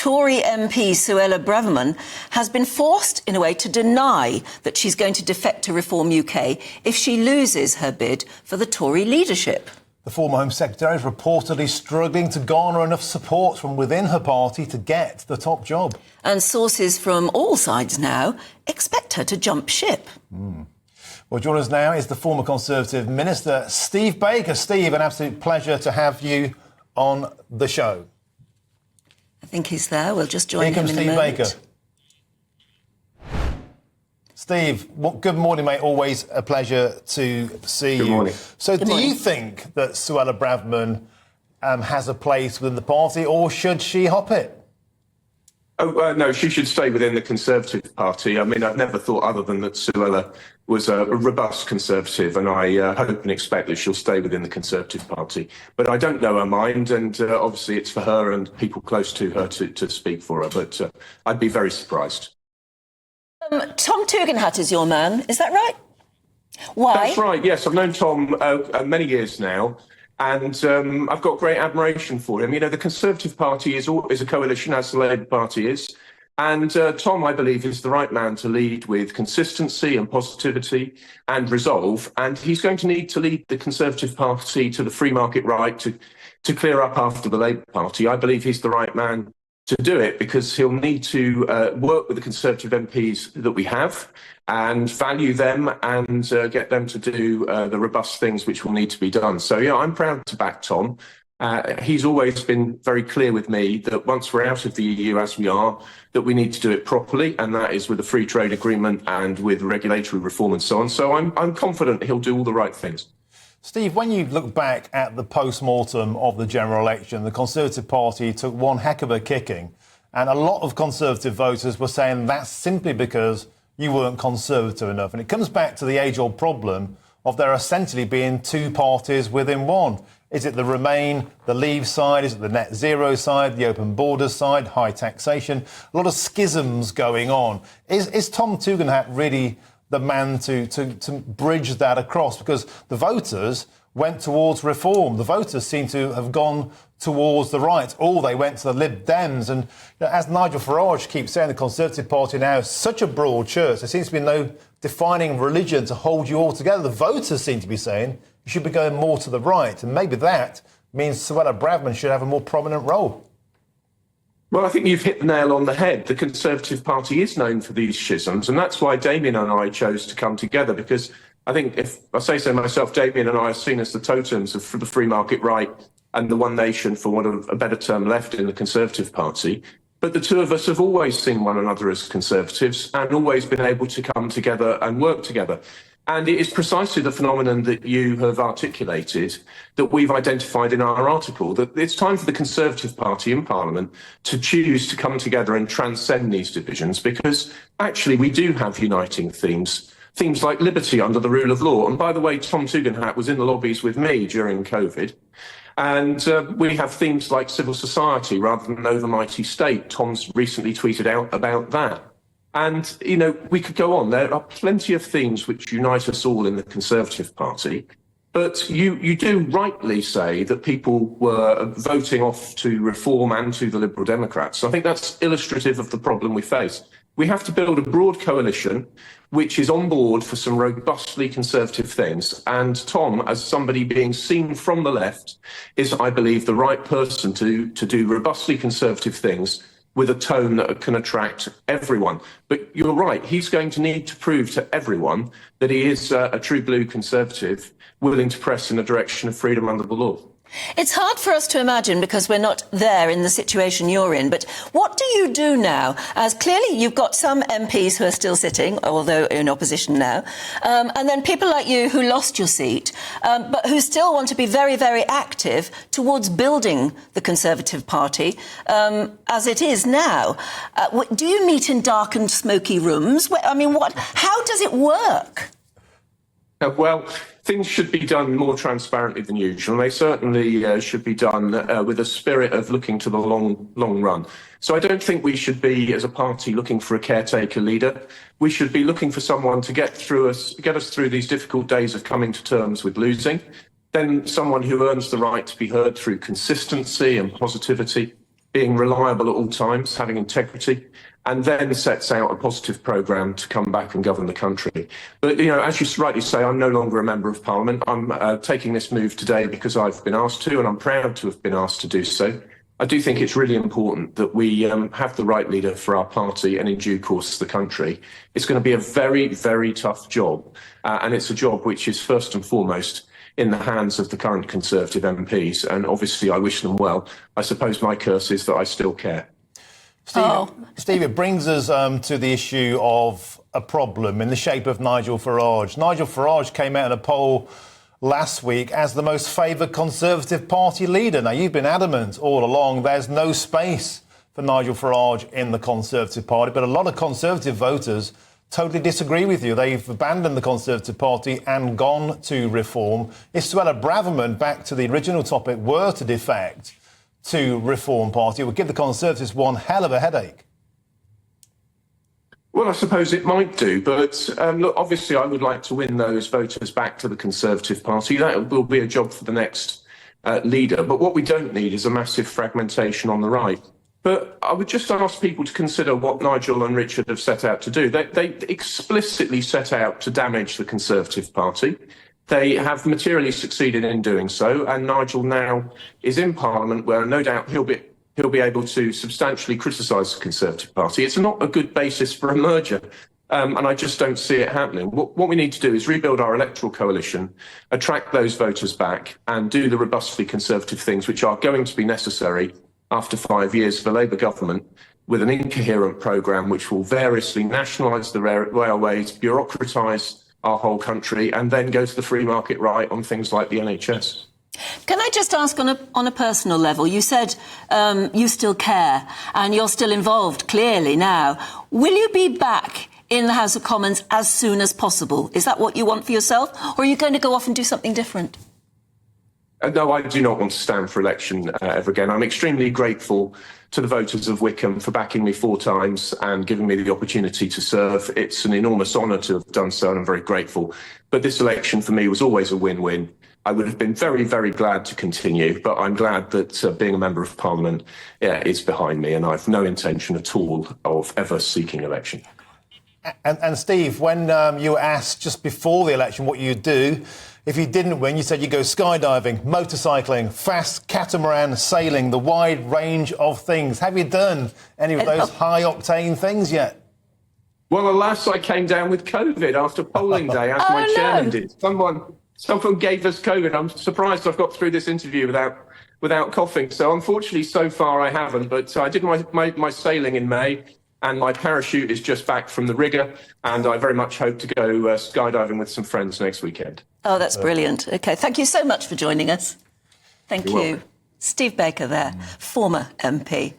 Tory MP Suella Braverman has been forced, in a way, to deny that she's going to defect to Reform UK if she loses her bid for the Tory leadership. The former Home Secretary is reportedly struggling to garner enough support from within her party to get the top job. And sources from all sides now expect her to jump ship. Well, joining us now is the former Conservative Minister, Steve Baker. Steve, an absolute pleasure to have you on the show. I think he's there. We'll just join him in a moment. Here comes Steve Baker. Steve, good morning, mate. Always a pleasure to see you. Good morning. So do you think that Suella Braverman has a place within the party, or should she hop it? No, she should stay within the Conservative Party. I mean, I've never thought other than that Suella was a robust Conservative, and I hope and expect that she'll stay within the Conservative Party. But I don't know her mind, and obviously it's for her and people close to her to speak for her. But I'd be very surprised. Tom Tugendhat is your man, is that right? Why? That's right, yes. I've known Tom many years now. And I've got great admiration for him. You know, the Conservative Party is a coalition, as the Labour Party is. And Tom, I believe, is the right man to lead with consistency and positivity and resolve. And he's going to need to lead the Conservative Party to the free market right to clear up after the Labour Party. I believe he's the right man to do it, because he'll need to work with the Conservative MPs that we have and value them and get them to do the robust things which will need to be done. So, yeah, I'm proud to back Tom. He's always been very clear with me that once we're out of the EU, as we are, that we need to do it properly, and that is with a free trade agreement and with regulatory reform and so on. So I'm confident he'll do all the right things. Steve, when you look back at the post-mortem of the general election, the Conservative Party took one heck of a kicking, and a lot of Conservative voters were saying that's simply because you weren't Conservative enough. And it comes back to the age-old problem of there essentially being two parties within one. Is it the Remain, the Leave side? Is it the Net Zero side, the Open Borders side, high taxation? A lot of schisms going on. Is Tom Tugendhat really the man to bridge that across? Because the voters went towards reform. The voters seem to have gone towards the right, or they went to the Lib Dems. And as Nigel Farage keeps saying, the Conservative Party now is such a broad church. There seems to be no defining religion to hold you all together. The voters seem to be saying you should be going more to the right. And maybe that means Suella Braverman should have a more prominent role. Well, I think you've hit the nail on the head. The Conservative Party is known for these schisms, and that's why Damien and I chose to come together, because I think, if I say so myself, Damien and I are seen as the totems of the free market right and the one nation, for want of a better term, left in the Conservative Party. But the two of us have always seen one another as Conservatives and always been able to come together and work together. And it is precisely the phenomenon that you have articulated that we've identified in our article, that it's time for the Conservative Party in Parliament to choose to come together and transcend these divisions, because actually we do have uniting themes like liberty under the rule of law. And by the way, Tom Tugendhat was in the lobbies with me during COVID. And we have themes like civil society rather than overmighty state. Tom's recently tweeted out about that. And, you know, we could go on. There are plenty of themes which unite us all in the Conservative Party. But you do rightly say that people were voting off to Reform and to the Liberal Democrats. I think that's illustrative of the problem we face. We have to build a broad coalition which is on board for some robustly Conservative things. And Tom, as somebody being seen from the left, is, I believe, the right person to do robustly Conservative things with a tone that can attract everyone. But you're right, he's going to need to prove to everyone that he is a true blue Conservative, willing to press in the direction of freedom under the law. It's hard for us to imagine because we're not there in the situation you're in, but what do you do now? As clearly you've got some MPs who are still sitting, although in opposition now, and then people like you who lost your seat, but who still want to be very, very active towards building the Conservative Party as it is now. Do you meet in dark and smoky rooms? I mean, how does it work? Well, things should be done more transparently than usual. They certainly should be done with a spirit of looking to the long run. So I don't think we should be, as a party, looking for a caretaker leader. We should be looking for someone to get us through these difficult days of coming to terms with losing. Then someone who earns the right to be heard through consistency and positivity. being reliable at all times, having integrity, and then sets out a positive programme to come back and govern the country. But, as you rightly say, I'm no longer a member of Parliament. I'm taking this move today because I've been asked to, and I'm proud to have been asked to do so. I do think it's really important that we have the right leader for our party and in due course the country. It's going to be a very, very tough job, and it's a job which is first and foremost in the hands of the current Conservative MPs, and obviously I wish them well. I suppose my curse is that I still care. Steve, it brings us to the issue of a problem in the shape of Nigel Farage. Nigel Farage came out in a poll last week as the most favoured Conservative Party leader. Now, you've been adamant all along there's no space for Nigel Farage in the Conservative Party, but a lot of Conservative voters totally disagree with you. They've abandoned the Conservative Party and gone to Reform. If Suella Braverman, back to the original topic, were to defect to Reform Party, it would give the Conservatives one hell of a headache. Well, I suppose it might do, but look, obviously I would like to win those voters back to the Conservative Party. That will be a job for the next leader. But what we don't need is a massive fragmentation on the right. But I would just ask people to consider what Nigel and Richard have set out to do. They explicitly set out to damage the Conservative Party. They have materially succeeded in doing so, and Nigel now is in Parliament, where no doubt he'll be able to substantially criticise the Conservative Party. It's not a good basis for a merger, and I just don't see it happening. What we need to do is rebuild our electoral coalition, attract those voters back, and do the robustly Conservative things which are going to be necessary after 5 years of a Labour government with an incoherent programme which will variously nationalise the railways, bureaucratise our whole country, and then go to the free market right on things like the NHS. Can I just ask on a personal level? You said you still care and you're still involved, clearly, now. Will you be back in the House of Commons as soon as possible? Is that what you want for yourself? Or are you going to go off and do something different? No, I do not want to stand for election ever again. I'm extremely grateful to the voters of Wickham for backing me 4 times and giving me the opportunity to serve. It's an enormous honour to have done so, and I'm very grateful. But this election for me was always a win-win. I would have been very, very glad to continue, but I'm glad that being a Member of Parliament is behind me, and I've no intention at all of ever seeking election. And Steve, when you were asked just before the election what you'd do if you didn't win, you said you'd go skydiving, motorcycling, fast catamaran sailing, the wide range of things. Have you done any of those high-octane things yet? Well, alas, I came down with COVID after polling day, as my chairman did. Someone gave us COVID. I'm surprised I've got through this interview without coughing. So unfortunately, so far I haven't. But I did my sailing in May, and my parachute is just back from the rigger. And I very much hope to go skydiving with some friends next weekend. Oh, that's brilliant. OK, thank you so much for joining us. Thank you. You're welcome. Steve Baker there, former MP.